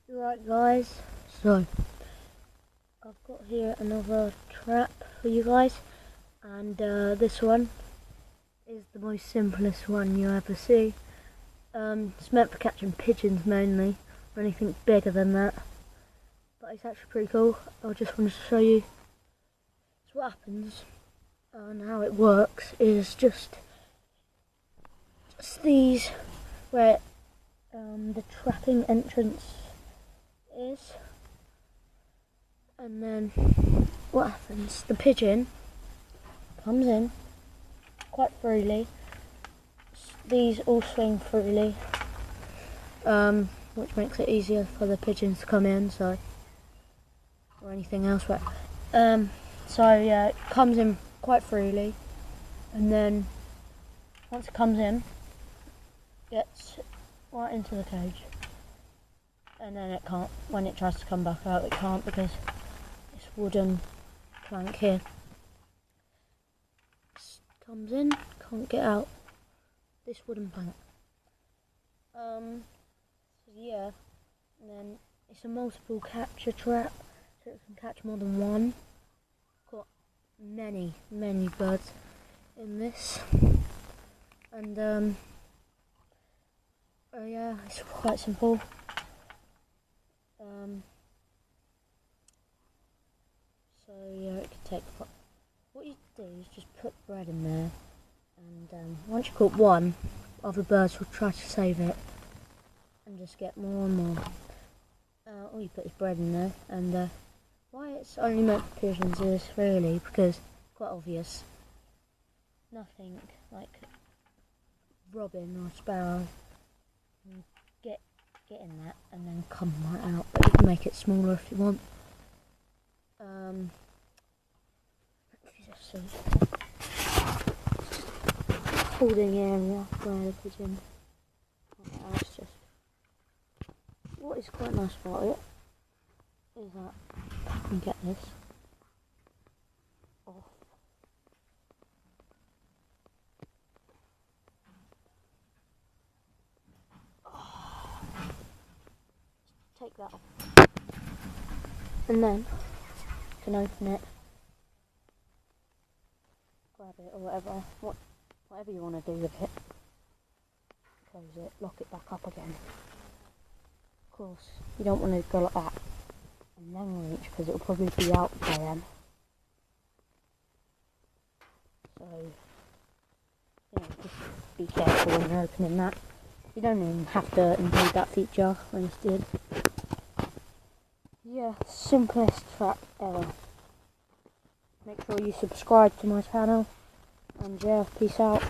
Right guys, so I've got here another trap for you guys, and this one is the most simplest one you ever see. It's meant for catching pigeons mainly, or anything bigger than that, but it's actually pretty cool. I just wanted to show you. So what happens and how it works is just these where the trapping entrance is, and then what happens, the pigeon comes in quite freely. These all swing freely, which makes it easier for the pigeons to come in, so, or anything else. But so yeah, it comes in quite freely, and then once it comes in, gets right into the cage, and then it can't, when it tries to come back out, it can't, because this wooden plank here comes in, can't get out, this wooden plank. So yeah, and then it's a multiple capture trap, so it can catch more than one. Got many birds in this, and yeah, it's quite simple. So yeah, it could take. What you do is just put bread in there, and once you caught one, other birds will try to save it, and just get more and more. All you put is bread in there, and why it's only meant for pigeons is really because quite obvious. Nothing like robin or sparrow can get in that and then come right out, but you can make it smaller if you want. Let me just see. Holding area where the pigeon. It's just, what is quite nice about it is that you can get this off. Take that off, and then you can open it, grab it, or whatever you want to do with it. Close it, lock it back up again. Of course, you don't want to go like that and then reach, because it will probably be out by then. So, just be careful when you're opening that. You don't even have to include that feature when it's did. Yeah, simplest trap ever. Make sure you subscribe to my channel, and yeah, peace out.